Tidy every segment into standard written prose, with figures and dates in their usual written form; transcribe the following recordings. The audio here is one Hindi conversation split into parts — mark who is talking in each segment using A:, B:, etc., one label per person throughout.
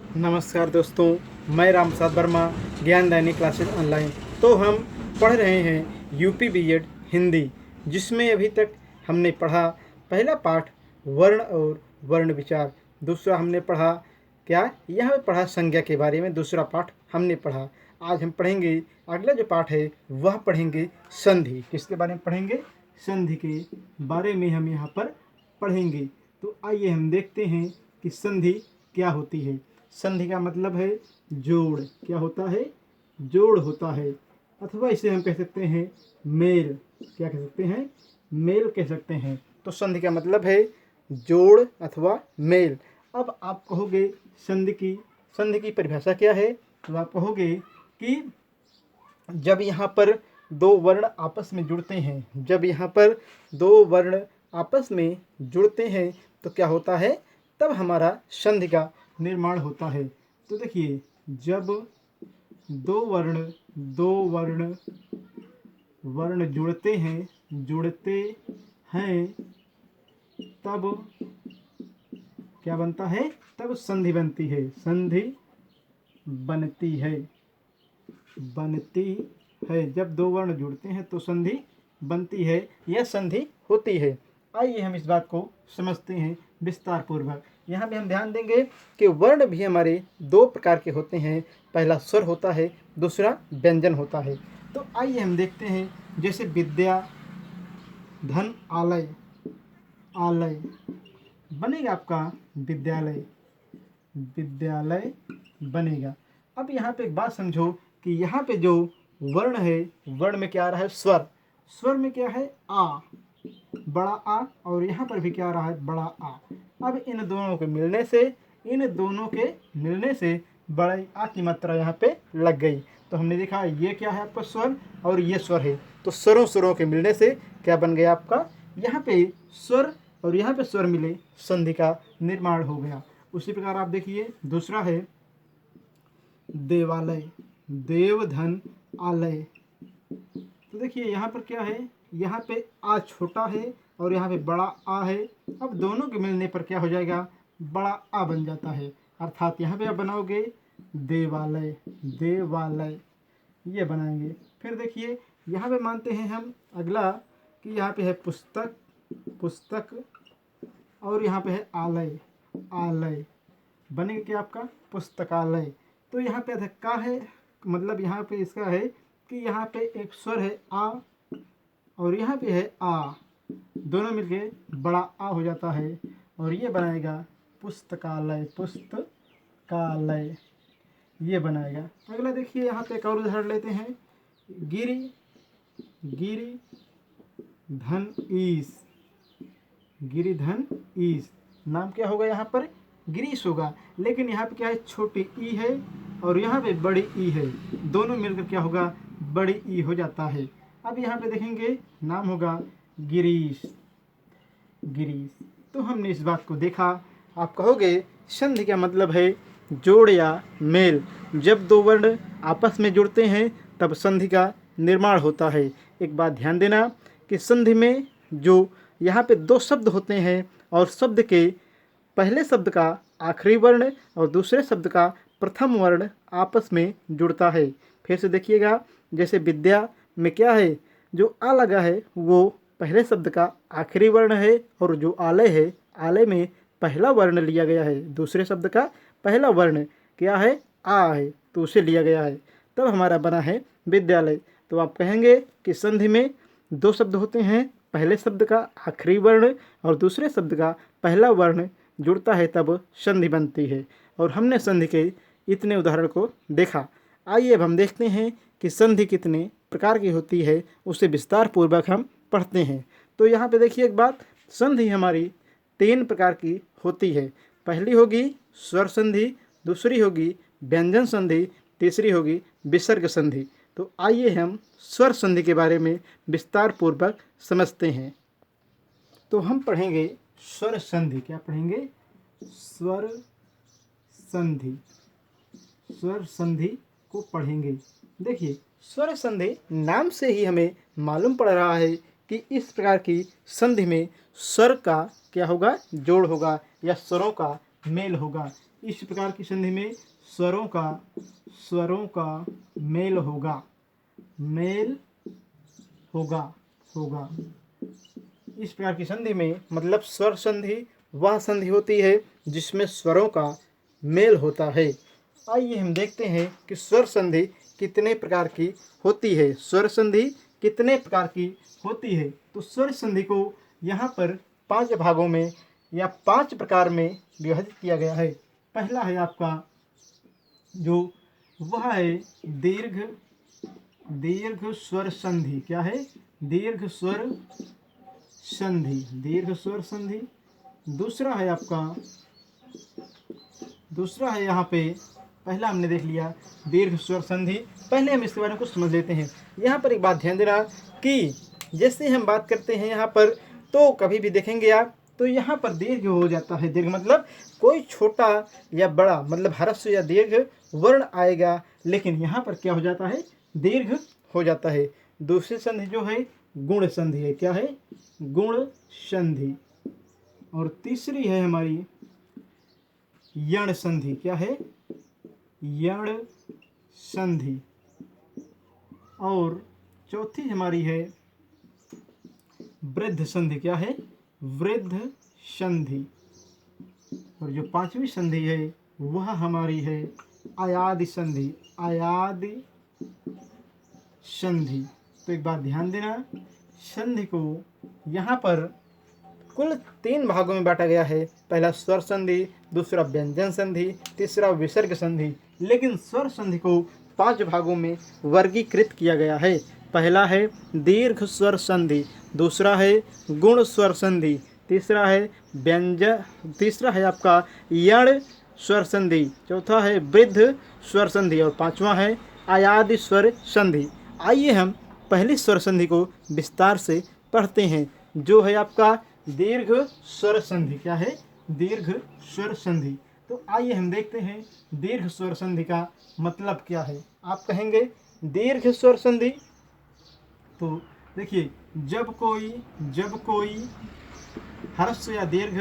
A: नमस्कार दोस्तों, मैं राम प्रसाद वर्मा, ज्ञान दैनिक क्लासेस ऑनलाइन। तो हम पढ़ रहे हैं यूपी बीएड हिंदी, जिसमें अभी तक हमने पढ़ा पहला पाठ वर्ण और वर्ण विचार। दूसरा हमने पढ़ा क्या, यहाँ पे पढ़ा संज्ञा के बारे में। दूसरा पाठ हमने पढ़ा। आज हम पढ़ेंगे अगला जो पाठ है वह पढ़ेंगे संधि। किसके बारे में पढ़ेंगे? संधि के बारे में हम यहाँ पर पढ़ेंगे। तो आइए हम देखते हैं कि संधि क्या होती है। संधि का मतलब है जोड़। क्या होता है? जोड़ होता है, अथवा इसे हम कह सकते हैं मेल। क्या कह सकते हैं? मेल कह सकते हैं। तो संधि का मतलब है जोड़ अथवा मेल। अब आप कहोगे संधि की परिभाषा क्या है? तो आप कहोगे कि जब यहाँ पर दो वर्ण आपस में जुड़ते हैं, जब यहाँ पर दो वर्ण आपस में जुड़ते हैं तो क्या होता है? तब हमारा संधि का निर्माण होता है। तो देखिए, जब दो वर्ण जुड़ते हैं तब क्या बनता है? तब संधि बनती है। संधि बनती है। जब दो वर्ण जुड़ते हैं तो संधि बनती है या संधि होती है। आइए हम इस बात को समझते हैं विस्तार पूर्वक। यहाँ पे हम ध्यान देंगे कि वर्ण भी हमारे दो प्रकार के होते हैं। पहला स्वर होता है, दूसरा व्यंजन होता है। तो आइए हम देखते हैं, जैसे विद्या, धन, आलय बनेगा आपका विद्यालय बनेगा। अब यहाँ पे एक बात समझो कि यहाँ पे जो वर्ण है, वर्ण में क्या आ रहा है? स्वर में क्या है? आ, बड़ा आ, और यहाँ पर भी क्या आ रहा है? बड़ा आ। अब इन दोनों के मिलने से बड़े आ की मात्रा यहाँ पे लग गई। तो हमने देखा ये क्या है आपका? स्वर, और ये स्वर है। तो स्वरों के मिलने से क्या बन गया आपका? यहाँ पे स्वर और यहाँ पे स्वर मिले, संधि का निर्माण हो गया। उसी प्रकार आप देखिए, दूसरा है देवालय, देव धन आलय। तो देखिए यहाँ पर क्या है? यहाँ पे आ छोटा है और यहाँ पे बड़ा आ है। अब दोनों के मिलने पर क्या हो जाएगा? बड़ा आ बन जाता है। अर्थात यहाँ पे आप बनाओगे देवालय ये बनाएंगे। फिर देखिए यहाँ पे मानते हैं हम अगला कि यहाँ पे है पुस्तक और यहाँ पे है आलय बनेगा क्या आपका? पुस्तकालय। तो यहाँ पे का है, मतलब यहाँ पे इसका है कि यहाँ पे एक स्वर है आ और यहाँ पे है आ, दोनों मिलके बड़ा आ हो जाता है और ये बनाएगा पुस्तकालय ये बनाएगा। अगला देखिए, यहाँ पे एक और उदाहरण लेते हैं, गिरी धन ईस। नाम क्या होगा? यहाँ पर गिरीश होगा, लेकिन यहाँ पे क्या है? छोटी ई है और यहाँ पे बड़ी ई है, दोनों मिलकर क्या होगा? बड़ी ई हो जाता है। अब यहाँ पे देखेंगे नाम होगा गिरीश। तो हमने इस बात को देखा। आप कहोगे संधि का मतलब है जोड़ या मेल। जब दो वर्ण आपस में जुड़ते हैं तब संधि का निर्माण होता है। एक बात ध्यान देना कि संधि में जो यहाँ पे दो शब्द होते हैं और शब्द के पहले शब्द का आखिरी वर्ण और दूसरे शब्द का प्रथम वर्ण आपस में जुड़ता है। फिर से देखिएगा, जैसे विद्या में क्या है? जो आ लगा है वो पहले शब्द का आखिरी वर्ण है, और जो आलय है, आलय में पहला वर्ण लिया गया है, दूसरे शब्द का पहला वर्ण क्या है? आ है, तो उसे लिया गया है, तब हमारा बना है विद्यालय। तो आप कहेंगे कि संधि में दो शब्द होते हैं, पहले शब्द का आखिरी वर्ण और दूसरे शब्द का पहला वर्ण जुड़ता है तब संधि बनती है। और हमने संधि के इतने उदाहरण को देखा। आइए अब हम देखते हैं कि संधि कितने प्रकार की होती है, उसे विस्तार पूर्वक हम पढ़ते हैं। तो यहाँ पे देखिए एक बात, संधि हमारी 3 प्रकार की होती है। पहली होगी स्वर संधि, दूसरी होगी व्यंजन संधि, तीसरी होगी विसर्ग संधि। तो आइए हम स्वर संधि के बारे में विस्तार पूर्वक समझते हैं। तो हम पढ़ेंगे स्वर संधि। क्या पढ़ेंगे? स्वर संधि को पढ़ेंगे। देखिए, स्वर संधि नाम से ही हमें मालूम पड़ रहा है कि इस प्रकार की संधि में स्वर का क्या होगा? जोड़ होगा या स्वरों का मेल होगा। इस प्रकार की संधि में स्वरों का मेल होगा, मेल होगा होगा। इस प्रकार की संधि में मतलब स्वर संधि वह संधि होती है जिसमें स्वरों का मेल होता है। आइए हम देखते हैं कि स्वर संधि कितने प्रकार की होती है। स्वर संधि कितने प्रकार की होती है, तो स्वर संधि को यहाँ पर 5 भागों में या 5 प्रकार में विभाजित किया गया है। पहला है आपका जो वह है दीर्घ स्वर संधि। क्या है? दीर्घ स्वर संधि। दूसरा है यहाँ पे, पहला हमने देख लिया दीर्घ स्वर संधि। पहले हम इसके बारे में कुछ समझ लेते हैं। यहाँ पर एक बात ध्यान देना कि जैसे हम बात करते हैं यहाँ पर, तो कभी भी देखेंगे आप तो यहाँ पर दीर्घ हो जाता है। दीर्घ मतलब कोई छोटा या बड़ा मतलब ह्रस्व या दीर्घ वर्ण आएगा, लेकिन यहाँ पर क्या हो जाता है? दीर्घ हो जाता है। दूसरी संधि जो है गुण संधि है। क्या है? गुण संधि। और तीसरी है हमारी यण संधि। क्या है? यण संधि। और चौथी हमारी है वृद्ध संधि। क्या है? वृद्ध संधि। और जो पांचवी संधि है वह हमारी है अयादि संधि। अयादि संधि। तो एक बात ध्यान देना, संधि को यहाँ पर कुल 3 भागों में बांटा गया है। पहला स्वर संधि, दूसरा व्यंजन संधि, तीसरा विसर्ग संधि। लेकिन स्वर संधि को 5 भागों में वर्गीकृत किया गया है। पहला है दीर्घ स्वर संधि, दूसरा है गुण स्वर संधि, तीसरा है आपका यण स्वर संधि, चौथा है वृद्ध स्वर संधि और पांचवा है अयादि स्वर संधि। आइए हम पहली स्वर संधि को विस्तार से पढ़ते हैं, जो है आपका दीर्घ स्वर संधि। क्या है? दीर्घ स्वर संधि। तो आइए हम देखते हैं दीर्घ स्वर संधि का मतलब क्या है। आप कहेंगे दीर्घ स्वर संधि, तो देखिए जब कोई ह्रस्व या दीर्घ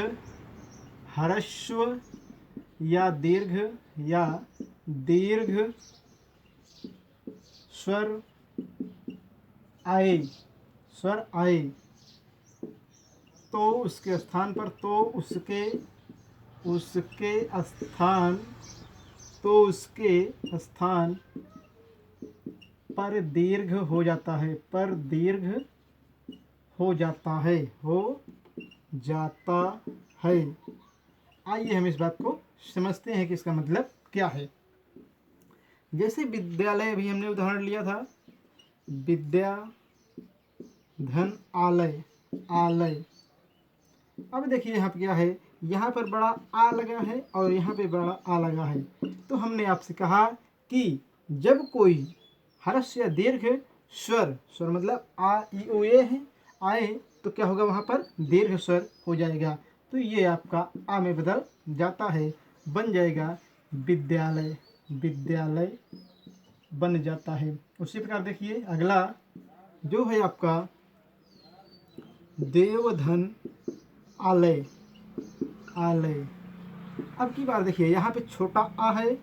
A: स्वर आए तो उसके स्थान पर दीर्घ हो जाता है। आइए हम इस बात को समझते हैं कि इसका मतलब क्या है। जैसे विद्यालय, अभी हमने उदाहरण लिया था, विद्या धन आलय। अब देखिए यहाँ पे क्या है, यहाँ पर बड़ा आ लगा है और यहाँ पे बड़ा आ लगा है। तो हमने आपसे कहा कि जब कोई ह्रस्व या दीर्घ स्वर मतलब आ ई उ ए है आए, तो क्या होगा? वहाँ पर दीर्घ स्वर हो जाएगा। तो ये आपका आ में बदल जाता है, बन जाएगा विद्यालय बन जाता है। उसी प्रकार देखिए अगला जो है आपका देवधन आलय। अब की बार देखिए यहाँ पे छोटा आ है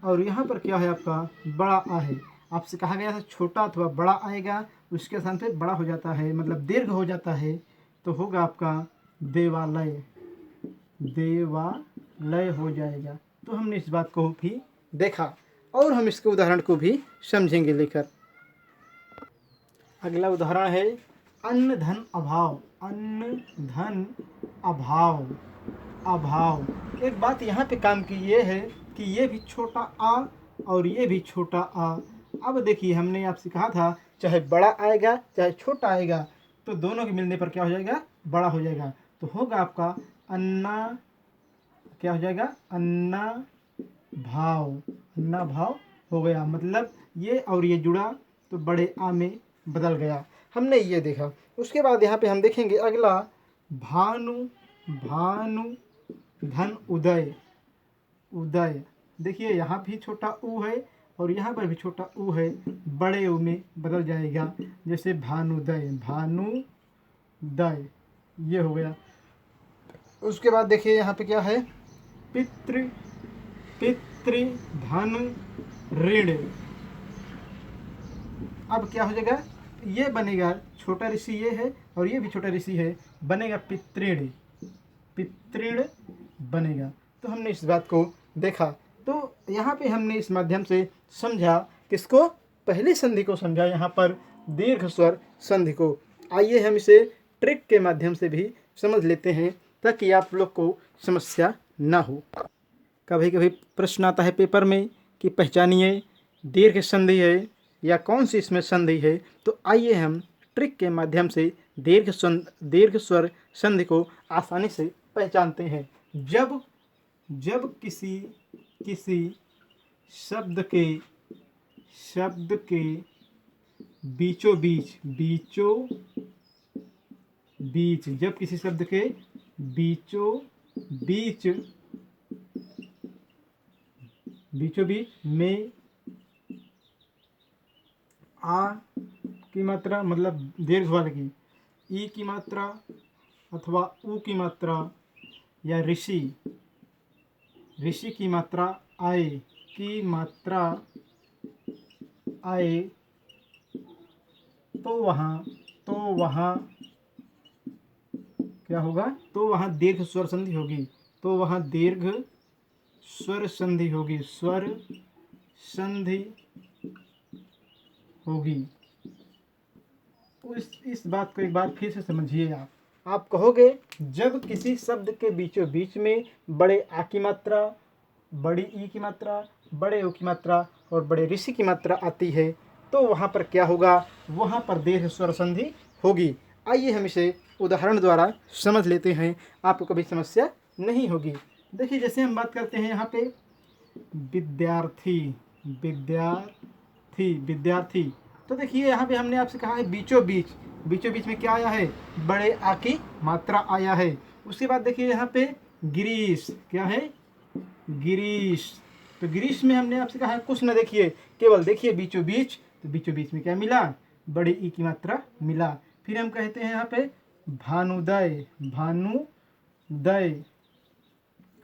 A: और यहाँ पर क्या है आपका बड़ा आ है। आपसे कहा गया था छोटा अथवा बड़ा आएगा, उसके स्थान पे बड़ा हो जाता है मतलब दीर्घ हो जाता है, तो होगा आपका देवालय हो जाएगा। तो हमने इस बात को भी देखा और हम इसके उदाहरण को भी समझेंगे लेकर। अगला उदाहरण है अन्न धन अभाव। एक बात यहाँ पे काम की ये है कि ये भी छोटा आ और ये भी छोटा आ। अब देखिए हमने आपसे कहा था चाहे बड़ा आएगा चाहे छोटा आएगा, तो दोनों के मिलने पर क्या हो जाएगा? बड़ा हो जाएगा। तो होगा आपका अन्ना, क्या हो जाएगा? अन्ना भाव हो गया। मतलब ये और ये जुड़ा तो बड़े आ में बदल गया। हमने ये देखा। उसके बाद यहाँ पे हम देखेंगे अगला भानु धन उदय। देखिए यहाँ भी छोटा ऊ है और यहाँ पर भी छोटा ऊ है, बड़े ऊ में बदल जाएगा। जैसे भानुदय ये हो गया। उसके बाद देखिए यहाँ पे क्या है पितृ, पितृ धन ऋण। अब क्या हो जाएगा, ये बनेगा, छोटा ऋषि ये है और ये भी छोटा ऋषि है, बनेगा पितृण, पितृण बनेगा। तो हमने इस बात को देखा। तो यहाँ पे हमने इस माध्यम से समझा किसको, पहली संधि को समझा, यहाँ पर दीर्घ स्वर संधि को। आइए हम इसे ट्रिक के माध्यम से भी समझ लेते हैं ताकि आप लोग को समस्या ना हो। कभी कभी प्रश्न आता है पेपर में कि पहचानिए दीर्घ संधि है या कौन सी इसमें संधि है। तो आइए हम ट्रिक के माध्यम से दीर्घ स्वर संधि को आसानी से पहचानते हैं। जब किसी शब्द के बीचों बीच, जब किसी शब्द के बीचों बीच में आ की मात्रा, मतलब दीर्घ वाले की, ई की मात्रा अथवा ऊ की मात्रा या ऋषि की मात्रा आए तो वहाँ क्या होगा, तो वहाँ दीर्घ स्वर संधि होगी। तो वहाँ दीर्घ स्वर संधि होगी, स्वर संधि होगी। इस बात को एक बार फिर से समझिए। आप कहोगे जब किसी शब्द के बीचों बीच में बड़े आ की मात्रा, बड़ी ई की मात्रा, बड़े ओ की मात्रा और बड़े ऋषि की मात्रा आती है तो वहाँ पर क्या होगा, वहाँ पर दीर्घ स्वर संधि होगी। आइए हम इसे उदाहरण द्वारा समझ लेते हैं, आपको कभी समस्या नहीं होगी। देखिए जैसे हम बात करते हैं यहाँ पे विद्यार्थी, तो देखिए यहाँ पे हमने आपसे कहा है बीचों बीच में क्या आया है, बड़े आ की मात्रा आया है। उसके बाद देखिए यहाँ पे गिरीश, क्या है, गिरीश। तो गिरीश में हमने आपसे कहा है कुछ न देखिए, केवल देखिए बीचों बीच, तो बीचों बीच में क्या मिला, बड़े ई की मात्रा मिला। फिर हम कहते हैं यहाँ पे भानुदय,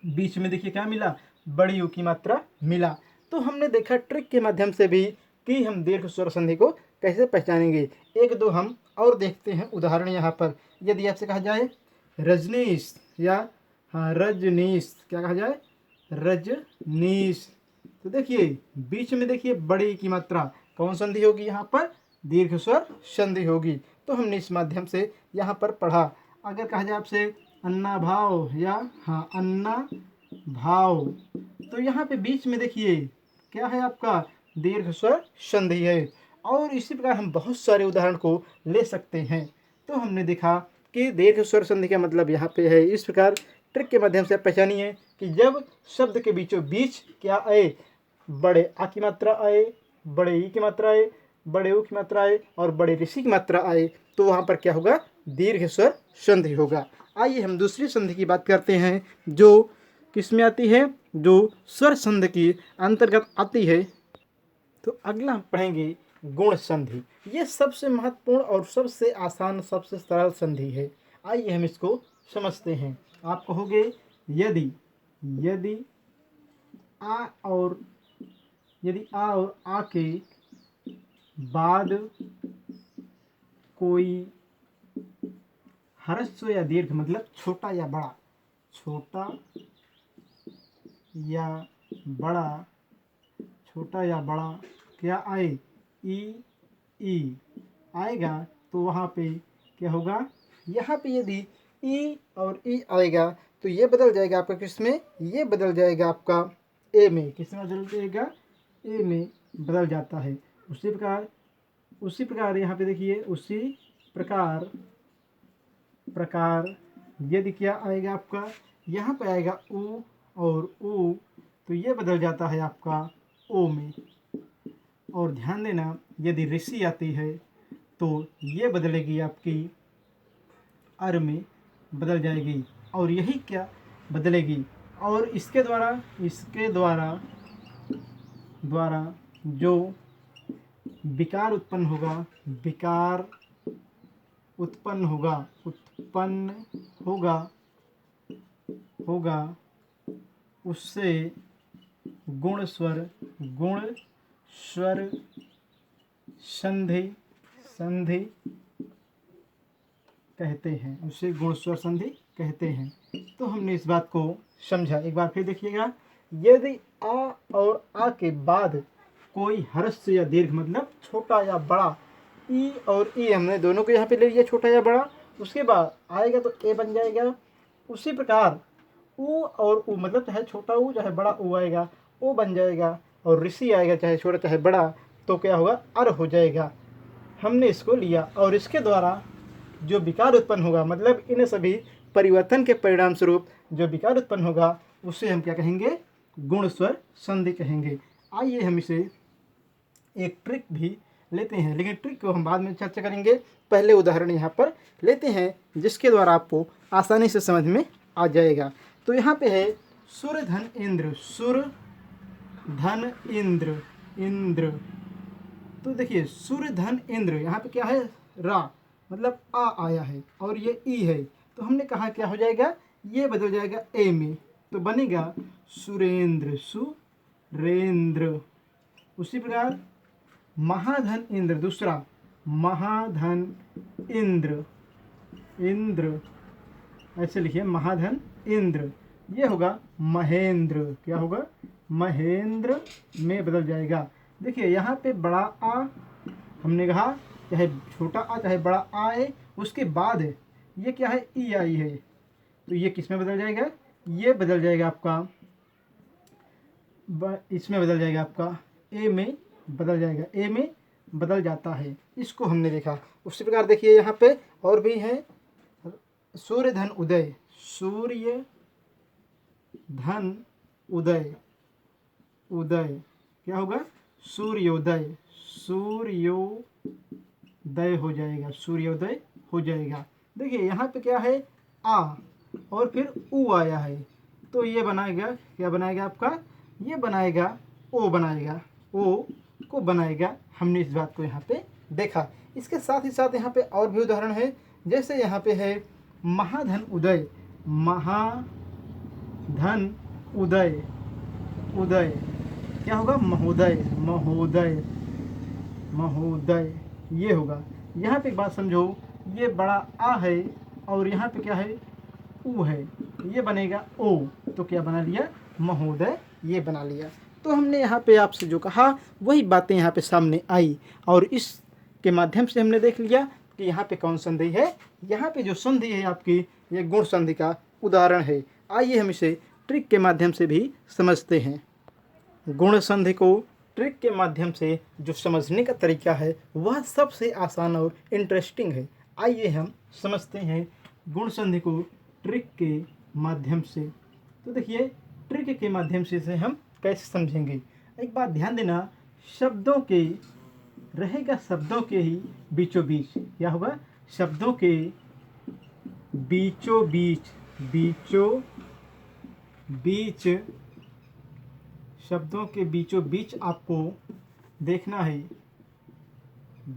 A: बीच में देखिए क्या मिला, बड़ी यू की मात्रा मिला। तो हमने देखा ट्रिक के माध्यम से भी कि हम दीर्घ स्वर संधि को कैसे पहचानेंगे। एक दो हम और देखते हैं उदाहरण यहाँ पर। यदि आपसे कहा जाए रजनीश या रजनीश, क्या कहा जाए, रजनीश, तो देखिए बीच में देखिए बड़ी की मात्रा, कौन संधि होगी, यहाँ पर दीर्घ स्वर संधि होगी। तो हमने इस माध्यम से यहाँ पर पढ़ा। अगर कहा जाए आपसे अन्ना भाव या अन्ना भाव, तो यहाँ पे बीच में देखिए क्या है, आपका दीर्घ स्वर संधि है। और इसी प्रकार हम बहुत सारे उदाहरण को ले सकते हैं। तो हमने देखा कि दीर्घ स्वर संधि का मतलब यहाँ पे है। इस प्रकार ट्रिक के माध्यम से आप पहचानिए कि जब शब्द के बीचों बीच क्या आए, बड़े आ की मात्रा आए, बड़े ई की मात्रा आए, बड़े ऊ की मात्रा आए और बड़े ऋषि की मात्रा आए, तो वहाँ पर क्या होगा, दीर्घ स्वर संधि होगा। आइए हम दूसरी संधि की बात करते हैं जो किसमें आती है, जो स्वर संधि की अंतर्गत आती है। तो अगला हम पढ़ेंगे गुण संधि। ये सबसे महत्वपूर्ण और सबसे आसान, सबसे सरल संधि है। आइए हम इसको समझते हैं। आप कहोगे यदि आ और आ के बाद कोई ह्रस्व या दीर्घ, मतलब छोटा या बड़ा, छोटा या बड़ा क्या आए, ई आएगा, तो वहाँ पे क्या होगा, यहाँ पे यदि ई और ई आएगा तो ये बदल जाएगा आपका किसमें, ये बदल जाएगा आपका ए में। किसमें बदल जाएगा, ए में बदल जाता है। उसी प्रकार यहाँ पे देखिए, उसी प्रकार यदि क्या आएगा आपका, यहाँ पे आएगा ऊ और ऊ, तो ये बदल जाता है आपका ओ में। और ध्यान देना यदि ऋषि आती है तो ये बदलेगी आपकी अर में बदल जाएगी, और यही क्या बदलेगी। और इसके द्वारा जो विकार उत्पन्न होगा उससे गुण स्वर संधि कहते हैं, उसे गुण स्वर संधि कहते हैं। तो हमने इस बात को समझा। एक बार फिर देखिएगा, यदि आ और आ के बाद कोई ह्रस्व या दीर्घ मतलब छोटा या बड़ा, ई और ई हमने दोनों को यहाँ पे ले लिया, छोटा या बड़ा, उसके बाद आएगा तो ए बन जाएगा। उसी प्रकार ऊ और ऊ मतलब चाहे छोटा ऊ चाहे बड़ा ऊ आएगा, ओ बन जाएगा, और ऋषि आएगा चाहे छोटा चाहे बड़ा, तो क्या होगा, अर हो जाएगा। हमने इसको लिया और इसके द्वारा जो विकार उत्पन्न होगा, मतलब इन सभी परिवर्तन के परिणाम स्वरूप जो विकार उत्पन्न होगा उसे हम क्या कहेंगे, गुण स्वर संधि कहेंगे। आइए हम इसे एक ट्रिक भी लेते हैं, लेकिन ट्रिक को हम बाद में चर्चा करेंगे। पहले उदाहरण यहाँ पर लेते हैं जिसके द्वारा आपको आसानी से समझ में आ जाएगा। तो यहाँ पे है सुर धन इंद्र, सुर धन इंद्र, इंद्र। तो देखिए सुर धन इंद्र, यहाँ पे क्या है, रा मतलब आ आया है और ये ई है, तो हमने कहा क्या हो जाएगा, ये बदल जाएगा ए में, तो बनेगा सुरेंद्र, सुरेंद्र। उसी प्रकार महाधन इंद्र, दूसरा महाधन इंद्र, इंद्र ऐसे लिखिए, महाधन इंद्र, ये होगा महेंद्र, क्या होगा, महेंद्र में बदल जाएगा। देखिए यहाँ पे बड़ा आ हमने कहा, चाहे छोटा आ चाहे बड़ा आ है, उसके बाद है ये क्या है, ई आई है, तो ये किस में बदल जाएगा, ये बदल जाएगा आपका इसमें बदल जाएगा आपका ए में बदल जाएगा, ए में बदल जाता है। इसको हमने देखा। उसी प्रकार देखिए यहाँ पे और भी है, सूर्य धन उदय, सूर्य धन उदय, उदय क्या होगा, सूर्योदय, सूर्योदय हो जाएगा, सूर्योदय हो जाएगा। देखिए यहाँ पे क्या है, आ और फिर ऊ आया है, तो ये बनाएगा, क्या बनाएगा आपका, ये बनाएगा ओ, बनाएगा ओ को बनाएगा। हमने इस बात को यहाँ पे देखा। इसके साथ ही साथ यहाँ पे और भी उदाहरण है, जैसे यहाँ पे है महाधन उदय, महाधन उदय, उदय क्या होगा, महोदय, महोदय, महोदय ये होगा। यहाँ पे एक बात समझो, ये बड़ा आ है और यहाँ पे क्या है, ऊ है, ये बनेगा ओ, तो क्या बना लिया, महोदय, ये बना लिया। तो हमने यहाँ पे आपसे जो कहा वही बातें यहाँ पे सामने आई, और इसके माध्यम से हमने देख लिया कि यहाँ पे कौन संधि है। यहाँ पे जो संधि है आपकी, ये गुण संधि का उदाहरण है। आइए हम इसे ट्रिक के माध्यम से भी समझते हैं। गुण संधि को ट्रिक के माध्यम से जो समझने का तरीका है वह सबसे आसान और इंटरेस्टिंग है। आइए हम समझते हैं गुण संधि को ट्रिक के माध्यम से। तो देखिए ट्रिक के माध्यम से इसे हम कैसे समझेंगे। एक बात ध्यान देना, शब्दों के रहेगा, शब्दों के ही बीचों बीच, क्या होगा, शब्दों के बीचों बीच, बीचों बीच, शब्दों के बीचों बीच आपको देखना है,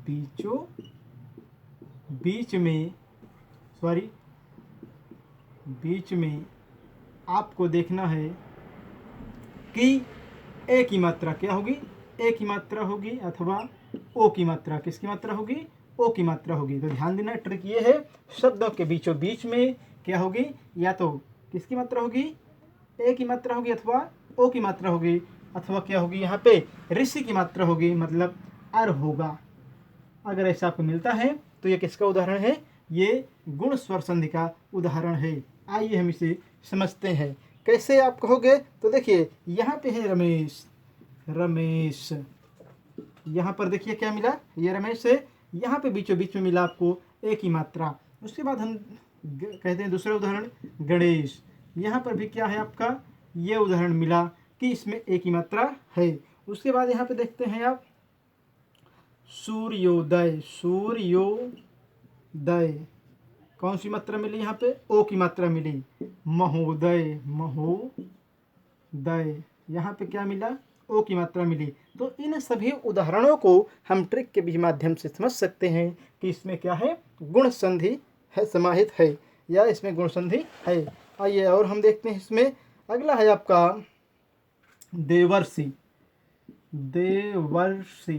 A: बीचों बीच में, सॉरी बीच में आपको देखना है कि ए की मात्रा क्या होगी, ए की मात्रा होगी अथवा ओ की मात्रा, किसकी मात्रा होगी, ओ की मात्रा होगी। तो ध्यान देना, ट्रिक ये है, शब्दों के बीचों बीच में क्या होगी, या तो किसकी मात्रा होगी, ए की मात्रा होगी अथवा ओ की मात्रा होगी, अथवा क्या होगी, यहाँ पे ऋषि की मात्रा होगी, मतलब अर होगा। अगर ऐसा आपको मिलता है तो ये किसका उदाहरण है, ये गुण स्वर संधि का उदाहरण है। आइए हम इसे समझते हैं। कैसे आप कहोगे, तो देखिए यहाँ पे है रमेश, रमेश, यहाँ पर देखिए क्या मिला, ये रमेश है, यहाँ पे बीचों बीच में मिला आपको ए की मात्रा। उसके बाद हम कहते हैं दूसरा उदाहरण गणेश, यहाँ पर भी क्या है आपका, ये उदाहरण मिला कि इसमें ए की मात्रा है। उसके बाद यहाँ पे देखते हैं आप सूर्योदय, सूर्योदय, कौन सी मात्रा मिली, यहाँ पे ओ की मात्रा मिली, महोदय, महोदय, यहाँ पे क्या मिला, ओ की मात्रा मिली। तो इन सभी उदाहरणों को हम ट्रिक के भी माध्यम से समझ सकते हैं कि इसमें क्या है, गुण संधि है, समाहित है, या इसमें गुण संधि है। आइए और हम देखते हैं इसमें अगला है आपका देवर्षि। देवर्षि,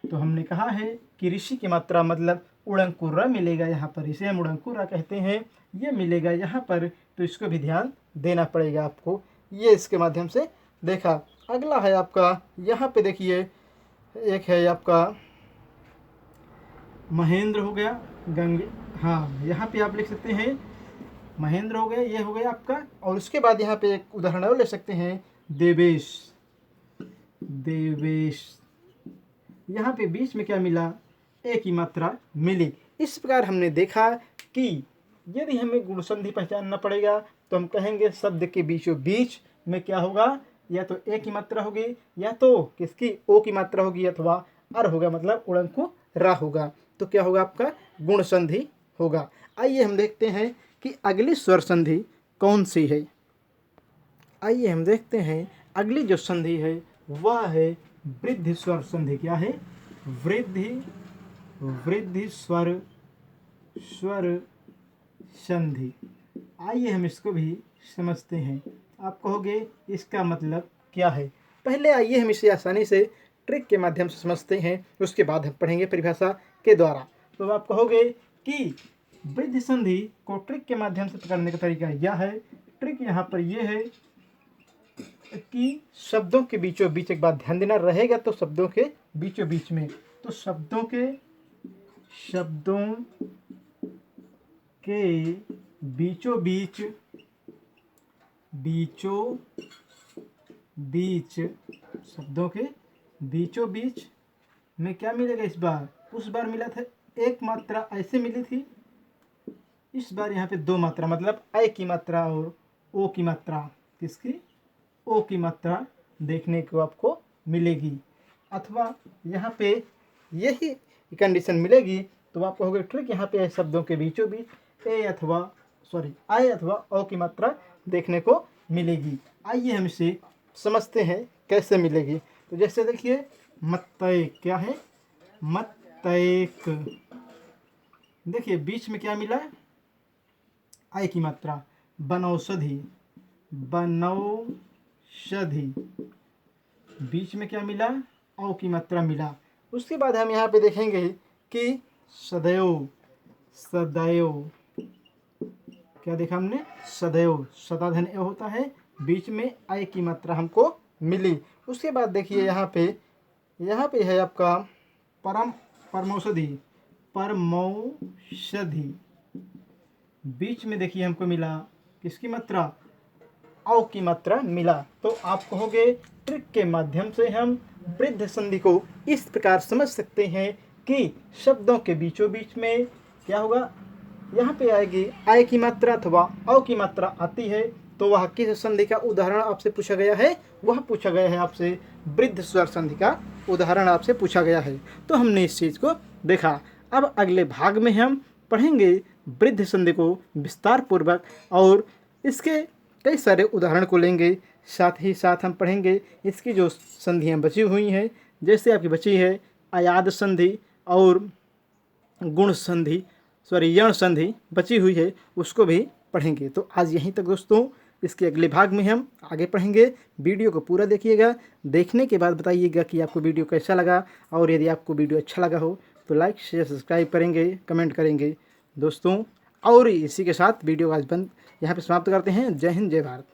A: तो हमने कहा है कि ऋषि की मात्रा मतलब उड़ंकुर मिलेगा यहाँ पर, इसे हम उड़ंकुर कहते हैं, ये मिलेगा यहाँ पर, तो इसको भी ध्यान देना पड़ेगा आपको। ये इसके माध्यम से देखा। अगला है आपका, यहाँ पे देखिए एक है आपका महेंद्र हो गया, गंगे, हाँ यहाँ पे आप लिख सकते हैं महेंद्र हो गया, ये हो गया आपका। और उसके बाद यहाँ पे एक उदाहरण और ले सकते हैं, देवेश। देवेश, यहाँ पे बीच में क्या मिला, ए की मात्रा मिली। इस प्रकार हमने देखा कि यदि हमें गुण संधि पहचानना पड़ेगा तो हम कहेंगे शब्द के बीचों बीच में क्या होगा, या तो ए की मात्रा होगी, या तो किसकी, ओ की मात्रा होगी, अथवा अर होगा, मतलब उड़ंकु रा होगा, तो क्या होगा आपका गुण संधि होगा। आइए हम देखते हैं कि अगली स्वर संधि कौन सी है। आइए हम देखते हैं अगली जो संधि है वह है वृद्धि स्वर संधि। क्या है, वृद्धि, वृद्धि स्वर संधि। आइए हम इसको भी समझते हैं। आप कहोगे इसका मतलब क्या है। पहले आइए हम इसे आसानी से ट्रिक के माध्यम से समझते हैं, उसके बाद हम पढ़ेंगे परिभाषा के द्वारा। तो आप कहोगे कि वृद्धि संधि को ट्रिक के माध्यम से पकड़ने का तरीका यह है। ट्रिक यहाँ पर यह है कि शब्दों के बीचों बीच, एक बात ध्यान देना रहेगा, तो शब्दों के बीचों बीच में, तो शब्दों के बीचों बीच, शब्दों के बीचों बीच में क्या मिलेगा, इस बार, उस बार मिला था एक मात्रा ऐसे मिली थी, इस बार यहाँ पे दो मात्रा, मतलब ए की मात्रा और ओ की मात्रा, किसकी, ओ की मात्रा देखने को आपको मिलेगी। अथवा यहाँ पे यही कंडीशन मिलेगी तो आप कहोगे ट्रिक यहाँ पे शब्दों के बीचों बीच ए अथवा ओ की मात्रा देखने को मिलेगी। आइए हम इसे समझते हैं कैसे मिलेगी। तो जैसे देखिए मत्तैक, क्या है, मत्तैक, देखिए बीच में क्या मिला, आई की मात्रा। बनौषधि, बीच में क्या मिला, औ की मात्रा मिला। उसके बाद हम यहाँ पे देखेंगे कि सदैव, क्या देखा हमने, सदैव, सदाधन ए होता है, बीच में आई की मात्रा हमको मिली। उसके बाद देखिए यहाँ पे है आपका परमौषधि, बीच में देखिए हमको मिला किसकी मात्रा, औ की मात्रा मिला। तो आप कहोगे ट्रिक के माध्यम से हम वृद्धि संधि को इस प्रकार समझ सकते हैं कि शब्दों के बीचों बीच में क्या होगा, यहाँ पे आएगी आय की मात्रा अथवा औ की मात्रा आती है, तो वह किस संधि का उदाहरण आपसे पूछा गया है, वह पूछा गया है आपसे वृद्धि स्वर संधि का उदाहरण आपसे पूछा गया है। तो हमने इस चीज़ को देखा। अब अगले भाग में हम पढ़ेंगे वृद्धि संधि को विस्तार पूर्वक और इसके कई सारे उदाहरण को लेंगे। साथ ही साथ हम पढ़ेंगे इसकी जो संधियाँ बची हुई हैं, जैसे आपकी बची है अयाद संधि और यण संधि बची हुई है, उसको भी पढ़ेंगे। तो आज यहीं तक दोस्तों, इसके अगले भाग में हम आगे पढ़ेंगे। वीडियो को पूरा देखिएगा, देखने के बाद बताइएगा कि आपको वीडियो कैसा लगा, और यदि आपको वीडियो अच्छा लगा हो तो लाइक शेयर सब्सक्राइब करेंगे, कमेंट करेंगे दोस्तों। और इसी के साथ वीडियो आज बंद यहाँ पे समाप्त करते हैं। जय हिंद, जय भारत।